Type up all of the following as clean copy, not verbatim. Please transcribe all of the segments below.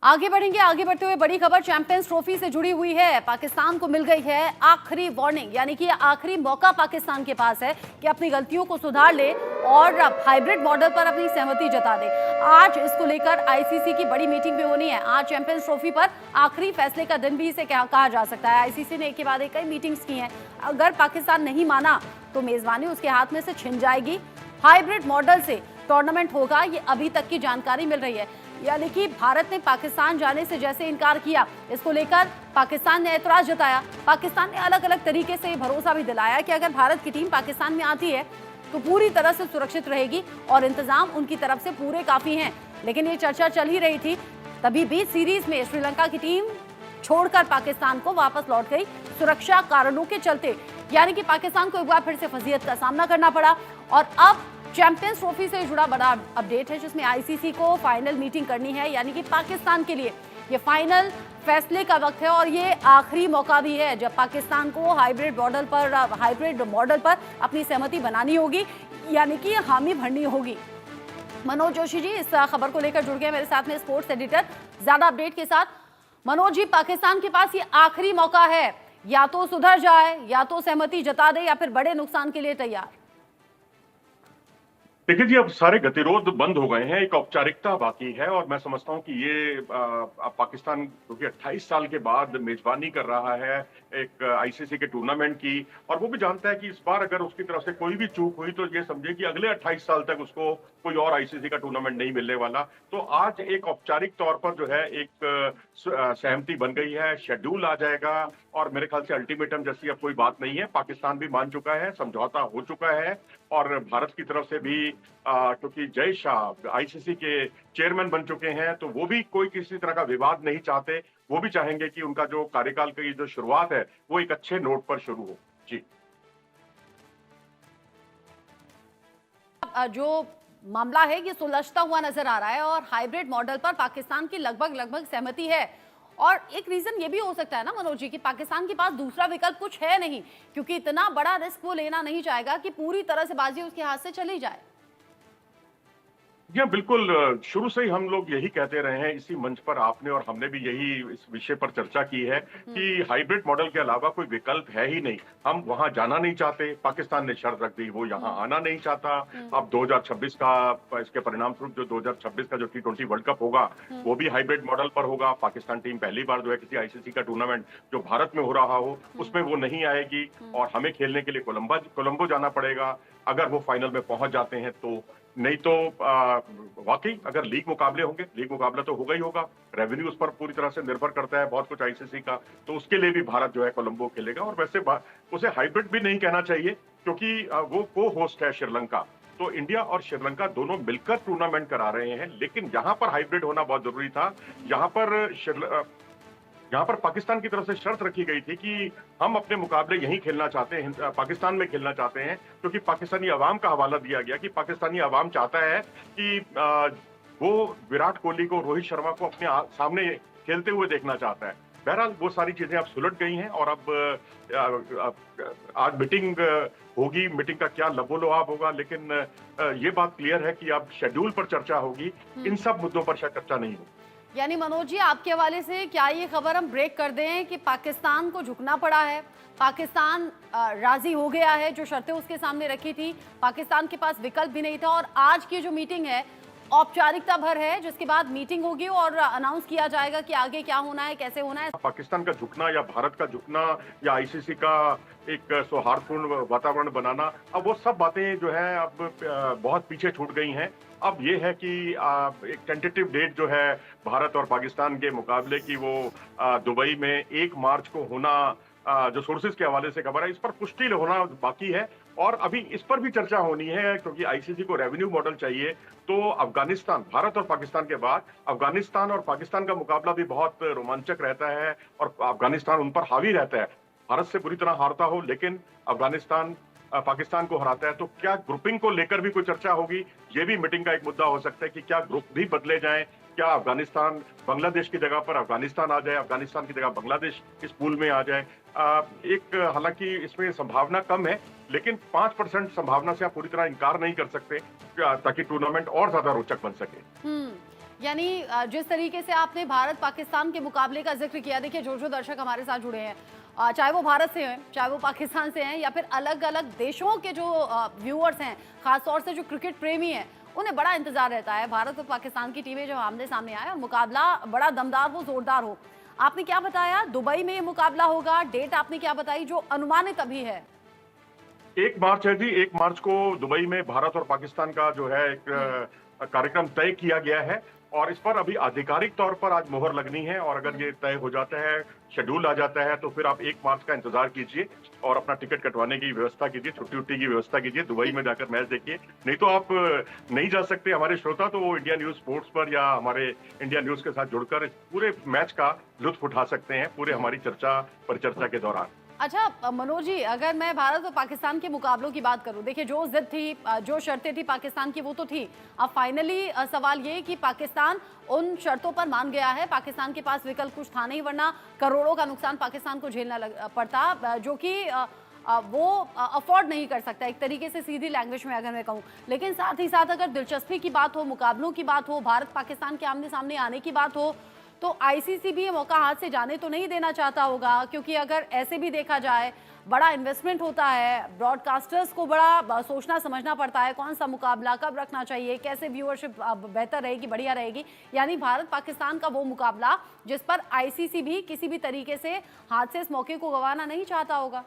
आगे बढ़ेंगे। आगे बढ़ते हुए बड़ी खबर चैंपियंस ट्रॉफी से जुड़ी हुई है। पाकिस्तान को मिल गई है आखिरी वार्निंग, यानी कि आखिरी मौका पाकिस्तान के पास है कि अपनी गलतियों को सुधार ले और हाइब्रिड मॉडल पर अपनी सहमति जता दे। आज इसको लेकर आईसीसी की बड़ी मीटिंग भी होनी है। आज चैंपियंस ट्रॉफी पर आखिरी फैसले का दिन भी इसे कहा जा सकता है। आईसीसी ने एक के बाद एक कई मीटिंग्स की हैं। अगर पाकिस्तान नहीं माना तो मेजबानी उसके हाथ में से छिन जाएगी। हाइब्रिड मॉडल से टूर्नामेंट होगा, ये अभी तक की जानकारी मिल रही है। यानी कि भारत ने पाकिस्तान जाने से जैसे इनकार किया, इसको लेकर पाकिस्तान ने ऐतराज जताया। पाकिस्तान ने अलग अलग तरीके से भरोसा भी दिलाया कि अगर भारत की टीम पाकिस्तान में आती है तो पूरी तरह से सुरक्षित रहेगी और इंतजाम उनकी तरफ से पूरे काफी हैं। लेकिन ये चर्चा चल ही रही थी, तभी बीच सीरीज में श्रीलंका की टीम छोड़कर पाकिस्तान को वापस लौट गई सुरक्षा कारणों के चलते। यानी कि पाकिस्तान को एक बार फिर से फजीहत का सामना करना पड़ा। और अब चैंपियंस ट्रॉफी से जुड़ा बड़ा अपडेट है, जिसमें आईसीसी को फाइनल मीटिंग करनी है। यानी कि पाकिस्तान के लिए ये फाइनल फैसले का वक्त है और ये आखिरी मौका भी है जब पाकिस्तान को हाइब्रिड मॉडल पर अपनी सहमति बनानी होगी, यानी कि हामी भरनी होगी। मनोज जोशी जी इस खबर को लेकर जुड़ गए मेरे साथ में, स्पोर्ट्स एडिटर, ज्यादा अपडेट के साथ। मनोज जी, पाकिस्तान के पास ये आखिरी मौका है, या तो सुधर जाए, या तो सहमति जता दे, या फिर बड़े नुकसान के लिए तैयार। देखिए जी, अब सारे गतिरोध बंद हो गए हैं, एक औपचारिकता बाकी है। और मैं समझता हूं कि ये पाकिस्तान क्योंकि 28 साल के बाद मेजबानी कर रहा है एक आईसीसी के टूर्नामेंट की, और वो भी जानता है कि इस बार अगर उसकी तरफ से कोई भी चूक हुई तो ये समझे कि अगले 28 साल तक उसको कोई और आईसीसी का टूर्नामेंट नहीं मिलने वाला। तो आज एक औपचारिक तौर पर जो है एक सहमति बन गई है, शेड्यूल आ जाएगा, और मेरे ख्याल से अल्टीमेटम जैसी अब कोई बात नहीं है। पाकिस्तान भी मान चुका है, समझौता हो चुका है, और भारत की तरफ से भी क्योंकि जय शाह आईसीसी के चेयरमैन बन चुके हैं, तो वो भी कोई किसी तरह का विवाद नहीं चाहते। वो भी चाहेंगे कि उनका जो कार्यकाल की जो शुरुआत है वो एक अच्छे नोट पर शुरू हो। जी, जो मामला है ये सुलझता हुआ नजर आ रहा है और हाइब्रिड मॉडल पर पाकिस्तान की लगभग सहमति है। और एक रीजन ये भी हो सकता है ना मनोज जी, कि पाकिस्तान के पास दूसरा विकल्प कुछ है नहीं, क्योंकि इतना बड़ा रिस्क वो लेना नहीं चाहेगा कि पूरी तरह से बाजी उसके हाथ से चली जाए। जी बिल्कुल, शुरू से ही हम लोग यही कहते रहे हैं, इसी मंच पर आपने और हमने भी यही इस विषय पर चर्चा की है कि हाइब्रिड मॉडल के अलावा कोई विकल्प है ही नहीं। हम वहां जाना नहीं चाहते, पाकिस्तान ने शर्त रख दी, वो यहाँ आना नहीं चाहता। अब 2026 का इसके परिणाम स्वरूप जो 2026 का जो T20 वर्ल्ड कप होगा वो भी हाइब्रिड मॉडल पर होगा। पाकिस्तान टीम पहली बार जो है किसी आईसीसी का टूर्नामेंट जो भारत में हो रहा हो उसमें वो नहीं आएगी, और हमें खेलने के लिए कोलंबो जाना पड़ेगा अगर वो फाइनल में पहुंच जाते हैं तो। नहीं तो वाकई अगर लीग मुकाबले होंगे, लीग मुकाबला तो होगा ही होगा, रेवेन्यू उस पर पूरी तरह से निर्भर करता है बहुत कुछ आईसीसी का, तो उसके लिए भी भारत जो है कोलंबो खेलेगा। और वैसे उसे हाइब्रिड भी नहीं कहना चाहिए, क्योंकि वो को होस्ट है श्रीलंका, तो इंडिया और श्रीलंका दोनों मिलकर टूर्नामेंट करा रहे हैं। लेकिन यहाँ पर हाइब्रिड होना बहुत जरूरी था। यहाँ पर पाकिस्तान की तरफ से शर्त रखी गई थी कि हम अपने मुकाबले यहीं खेलना चाहते हैं, पाकिस्तान में खेलना चाहते हैं, क्योंकि पाकिस्तानी अवाम का हवाला दिया गया कि पाकिस्तानी अवाम चाहता है कि वो विराट कोहली को, रोहित शर्मा को अपने सामने खेलते हुए देखना चाहता है। बहरहाल वो सारी चीजें अब सुलझ गई हैं, और अब आज मीटिंग होगी, मीटिंग का क्या लबोलुआब होगा, लेकिन ये बात क्लियर है कि अब शेड्यूल पर चर्चा होगी, इन सब मुद्दों पर शायद चर्चा नहीं होगी। यानी मनोज जी, आपके हवाले से क्या ये खबर हम ब्रेक कर दें कि पाकिस्तान को झुकना पड़ा है, पाकिस्तान राजी हो गया है, जो शर्तें उसके सामने रखी थी, पाकिस्तान के पास विकल्प भी नहीं था, और आज की जो मीटिंग है औपचारिकता भर है, जिसके बाद मीटिंग होगी और अनाउंस किया जाएगा कि आगे क्या होना है, कैसे होना है। पाकिस्तान का झुकना या भारत का झुकना या आईसीसी का एक सौहार्दपूर्ण वातावरण बनाना, अब वो सब बातें जो है अब बहुत पीछे छूट गई हैं। अब ये है कि एक टेंटेटिव डेट जो है भारत और पाकिस्तान के मुकाबले की, वो दुबई में 1 मार्च को होना, जो सोर्सेज के हवाले से खबर है, इस पर पुष्टि होना बाकी है। और अभी इस पर भी चर्चा होनी है, क्योंकि आईसीसी को रेवेन्यू मॉडल चाहिए। तो अफगानिस्तान, भारत और पाकिस्तान के बाद अफगानिस्तान और पाकिस्तान का मुकाबला भी बहुत रोमांचक रहता है, और अफगानिस्तान उन पर हावी रहता है। भारत से बुरी तरह हारता हो, लेकिन अफगानिस्तान पाकिस्तान को हराता है, तो क्या ग्रुपिंग को लेकर भी कोई चर्चा होगी? ये भी मीटिंग का एक मुद्दा हो सकता है कि क्या ग्रुप भी बदले जाएं, क्या अफगानिस्तान बांग्लादेश की जगह पर अफगानिस्तान आ जाए, अफगानिस्तान की जगह बांग्लादेश इस पूल में आ जाए। हालांकि इसमें संभावना कम है, लेकिन 5% संभावना से आप पूरी तरह इनकार नहीं कर सकते, ताकि टूर्नामेंट और ज्यादा रोचक बन सके। यानी जिस तरीके से आपने भारत पाकिस्तान के मुकाबले का जिक्र किया, देखिए जो दर्शक हमारे साथ जुड़े हैं, चाहे वो भारत से हैं, चाहे वो पाकिस्तान से हैं, या फिर अलग अलग देशों के जो व्यूअर्स हैं, खासतौर से जो क्रिकेट प्रेमी हैं, उन्हें बड़ा इंतजार रहता है भारत और पाकिस्तान की टीमें जो आमने सामने आए और मुकाबला बड़ा दमदार हो, जोरदार हो। आपने क्या बताया, दुबई में ये मुकाबला होगा, डेट आपने क्या बताई जो अनुमानित अभी है? 1 मार्च है जी। 1 मार्च को दुबई में भारत और पाकिस्तान का जो है एक कार्यक्रम तय किया गया है और इस पर अभी आधिकारिक तौर पर आज मुहर लगनी है और अगर ये तय हो जाता है, शेड्यूल आ जाता है, तो फिर आप 1 मार्च का इंतजार कीजिए और अपना टिकट कटवाने की व्यवस्था कीजिए, छुट्टी-उट्टी की व्यवस्था कीजिए, दुबई में जाकर मैच देखिए। नहीं तो आप नहीं जा सकते। हमारे श्रोता तो वो इंडिया न्यूज़ स्पोर्ट्स पर या हमारे इंडिया न्यूज़ के साथ जुड़कर इस पूरे मैच का लुत्फ उठा सकते हैं, पूरे हमारी परिचर्चा के दौरान। अच्छा मनोज जी, अगर मैं भारत और पाकिस्तान के मुकाबलों की बात करूं, देखिए जो जिद थी, जो शर्तें थी पाकिस्तान की, वो तो थी। अब फाइनली सवाल ये कि पाकिस्तान उन शर्तों पर मान गया है। पाकिस्तान के पास विकल्प कुछ था नहीं, वरना करोड़ों का नुकसान पाकिस्तान को झेलना पड़ता, जो कि वो अफोर्ड नहीं कर सकता, एक तरीके से सीधी लैंग्वेज में अगर मैं कहूँ। लेकिन साथ ही साथ अगर दिलचस्पी की बात हो, मुकाबलों की बात हो, भारत पाकिस्तान के आमने सामने आने की बात हो, तो आईसीसी भी ये मौका हाथ से जाने तो नहीं देना चाहता होगा, क्योंकि अगर ऐसे भी देखा जाए बड़ा इन्वेस्टमेंट होता है, ब्रॉडकास्टर्स को बड़ा सोचना समझना पड़ता है, कौन सा मुकाबला कब रखना चाहिए, कैसे व्यूअरशिप बेहतर रहेगी, बढ़िया रहेगी। यानी भारत पाकिस्तान का वो मुकाबला जिस पर आईसीसी भी किसी भी तरीके से हाथ से इस मौके को गंवाना नहीं चाहता होगा।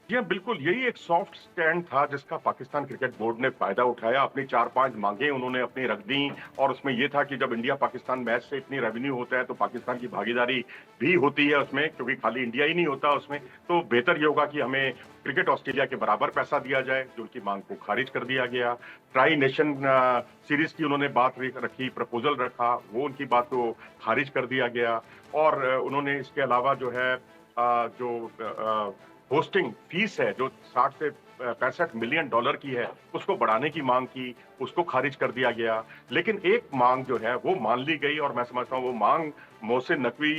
जी हाँ, बिल्कुल यही एक सॉफ्ट स्टैंड था जिसका पाकिस्तान क्रिकेट बोर्ड ने फायदा उठाया। अपनी 4-5 मांगे उन्होंने अपनी रख दी और उसमें ये था कि जब इंडिया पाकिस्तान मैच से इतनी रेवेन्यू होता है तो पाकिस्तान की भागीदारी भी होती है उसमें, क्योंकि खाली इंडिया ही नहीं होता उसमें। तो बेहतर ये होगा कि हमें क्रिकेट ऑस्ट्रेलिया के बराबर पैसा दिया जाए, जो उनकी मांग को खारिज कर दिया गया। ट्राई नेशन सीरीज की उन्होंने बात रखी, प्रपोजल रखा, वो उनकी बात को खारिज कर दिया गया। और उन्होंने इसके अलावा जो है जो होस्टिंग फीस है जो 60 से 65 मिलियन डॉलर की है, उसको बढ़ाने की मांग की, उसको खारिज कर दिया गया। लेकिन एक मांग जो है वो मान ली गई और मैं समझता हूँ वो मांग मोहसिन नकवी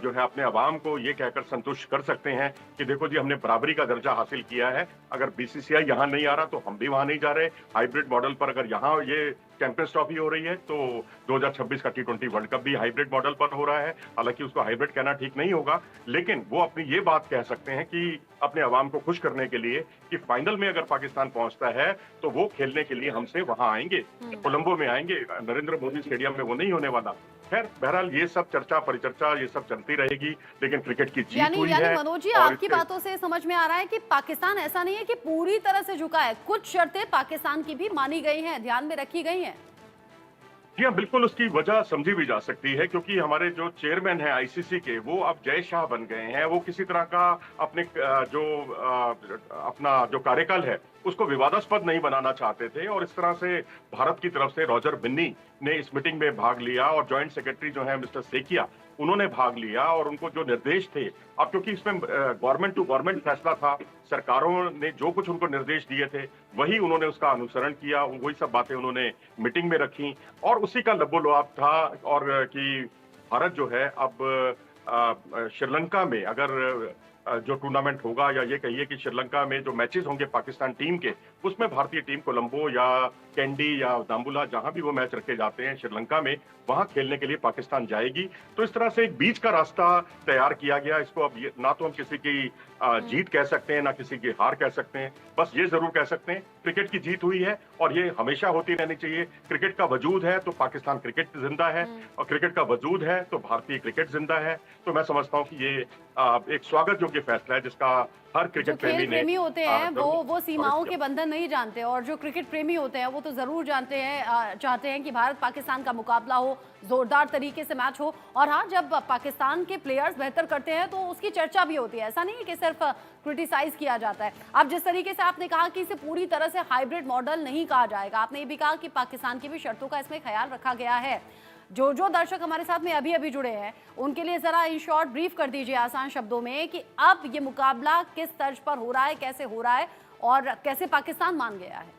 जो है अपने अवाम को ये कहकर संतुष्ट कर सकते हैं कि देखो जी, हमने बराबरी का दर्जा हासिल किया है। अगर बीसीसीआई यहाँ नहीं आ रहा तो हम भी वहां नहीं जा रहे। हाइब्रिड मॉडल पर अगर यहाँ ये चैंपियंस ट्रॉफी हो रही है तो 2026 का T20 वर्ल्ड कप भी हाइब्रिड मॉडल पर हो रहा है। हालांकि उसको हाइब्रिड कहना ठीक नहीं होगा, लेकिन वो अपनी ये बात कह सकते हैं कि अपने अवाम को खुश करने के लिए कि फाइनल में अगर पाकिस्तान पहुंचता है तो वो खेलने के लिए हमसे वहां आएंगे, कोलंबो में आएंगे, नरेंद्र मोदी स्टेडियम में वो नहीं होने वाला। खैर बहरहाल ये सब चर्चा परिचर्चा ये सब चलती रहेगी, लेकिन क्रिकेट की जीत हुई है। मनोज जी, आपकी बातों से समझ में आ रहा है कि पाकिस्तान ऐसा नहीं है कि पूरी तरह से झुका है, कुछ शर्तें पाकिस्तान की भी मानी गई हैं, ध्यान में रखी गई हैं। जी हाँ, बिल्कुल उसकी वजह समझी भी जा सकती है, क्योंकि हमारे जो चेयरमैन हैं आईसीसी के, वो अब जय शाह बन गए हैं। वो किसी तरह का अपने अपना जो कार्यकाल है उसको विवादास्पद नहीं बनाना चाहते थे और इस तरह से भारत की तरफ से रॉजर बिन्नी ने इस मीटिंग में भाग लिया और जॉइंट सेक्रेटरी जो है मिस्टर सेकिया, उन्होंने भाग लिया और उनको जो निर्देश थे, अब क्योंकि इसमें गवर्नमेंट टू गवर्नमेंट फैसला था, सरकारों ने जो कुछ उनको निर्देश दिए थे वही उन्होंने उसका अनुसरण किया, वही सब बातें उन्होंने मीटिंग में रखी और उसी का लबोलुआब था। और कि भारत जो है अब श्रीलंका में अगर जो टूर्नामेंट होगा या ये कहिए कि श्रीलंका में जो मैचेस होंगे पाकिस्तान टीम के, उसमें भारतीय टीम कोलंबो या कैंडी या दाम्बुला जहां भी वो मैच रखे जाते हैं श्रीलंका में, वहां खेलने के लिए पाकिस्तान जाएगी। तो इस तरह से एक बीच का रास्ता तैयार किया गया। इसको अब ना तो हम किसी की जीत कह सकते हैं ना किसी की हार कह सकते हैं, बस ये जरूर कह सकते हैं क्रिकेट की जीत हुई है और ये हमेशा होती रहनी चाहिए। क्रिकेट का वजूद है तो पाकिस्तान क्रिकेट जिंदा है और क्रिकेट का वजूद है तो भारतीय क्रिकेट जिंदा है। तो मैं समझता हूँ कि ये एक स्वागत योग्य फैसला है जिसका हर क्रिकेट प्रेमी होते हैं वो सीमाओं के बंधन नहीं जानते और जो क्रिकेट प्रेमी होते हैं वो तो जरूर जानते हैं, चाहते हैं कि भारत पाकिस्तान का मुकाबला हो, जोरदार तरीके से मैच हो। और हाँ, जब पाकिस्तान के प्लेयर्स बेहतर करते हैं तो उसकी चर्चा भी होती है, ऐसा नहीं है कि सिर्फ क्रिटिसाइज किया जाता है। अब जिस तरीके से आपने कहा कि इसे पूरी तरह से हाइब्रिड मॉडल नहीं कहा जाएगा, आपने ये भी कहा कि पाकिस्तान की भी शर्तों का इसमें ख्याल रखा गया है। जो दर्शक हमारे साथ में अभी जुड़े हैं उनके लिए जरा इन शॉर्ट ब्रीफ कर दीजिए आसान शब्दों में कि अब ये मुकाबला किस तर्ज पर हो रहा है, कैसे हो रहा है और कैसे पाकिस्तान मान गया है।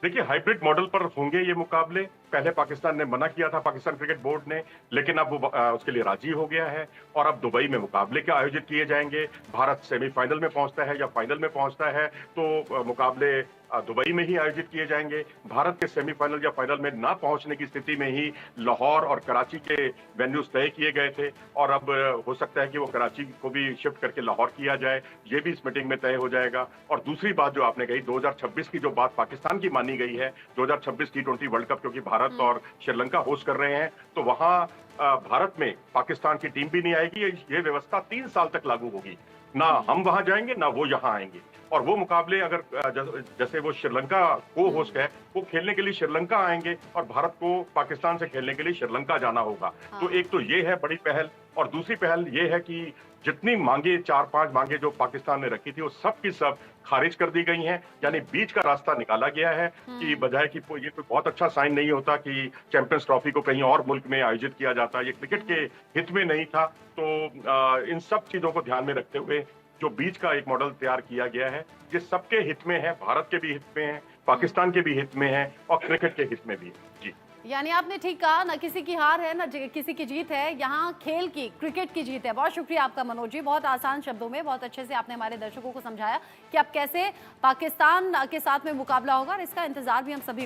देखिए, हाइब्रिड मॉडल पर होंगे ये मुकाबले। पहले पाकिस्तान ने मना किया था, पाकिस्तान क्रिकेट बोर्ड ने, लेकिन अब वो उसके लिए राजी हो गया है और अब दुबई में मुकाबले के आयोजित किए जाएंगे। भारत सेमीफाइनल में पहुंचता है या फाइनल में पहुंचता है तो मुकाबले दुबई में ही आयोजित किए जाएंगे। भारत के सेमीफाइनल या फाइनल में ना पहुंचने की स्थिति में ही लाहौर और कराची के वेन्यूज तय किए गए थे और अब हो सकता है कि वो कराची को भी शिफ्ट करके लाहौर किया जाए, ये भी इस मीटिंग में तय हो जाएगा। और दूसरी बात जो आपने कही, 2026 की जो बात पाकिस्तान की मानी गई है, 2026 T20 वर्ल्ड कप, क्योंकि भारत और श्रीलंका होस्ट कर रहे हैं, तो वहां भारत में पाकिस्तान की टीम भी नहीं आएगी। ये व्यवस्था 3 साल तक लागू होगी, ना हम वहां जाएंगे ना वो यहाँ आएंगे। और वो मुकाबले अगर जैसे वो श्रीलंका को होस्ट है, वो खेलने के लिए श्रीलंका आएंगे और भारत को पाकिस्तान से खेलने के लिए श्रीलंका जाना होगा। तो एक तो ये है बड़ी पहल, और दूसरी पहल ये है कि जितनी मांगे 4-5 मांगे जो पाकिस्तान ने रखी थी वो सब की सब खारिज कर दी गई हैं। यानी बीच का रास्ता निकाला गया है कि बजाय कि ये कोई बहुत अच्छा साइन नहीं होता कि चैंपियंस ट्रॉफी को कहीं और मुल्क में आयोजित किया जाता, ये क्रिकेट के हित में नहीं था। तो इन सब चीजों को ध्यान में रखते हुए जो बीच का एक मॉडल तैयार किया गया है, ये सबके हित में है, भारत के भी हित में है, पाकिस्तान के भी हित में है और क्रिकेट के हित में भी है। जी, यानी आपने ठीक कहा, ना किसी की हार है ना किसी की जीत है, यहाँ खेल की, क्रिकेट की जीत है। बहुत शुक्रिया आपका मनोज जी, बहुत आसान शब्दों में बहुत अच्छे से आपने हमारे दर्शकों को समझाया कि अब कैसे पाकिस्तान के साथ में मुकाबला होगा और इसका इंतजार भी हम सभी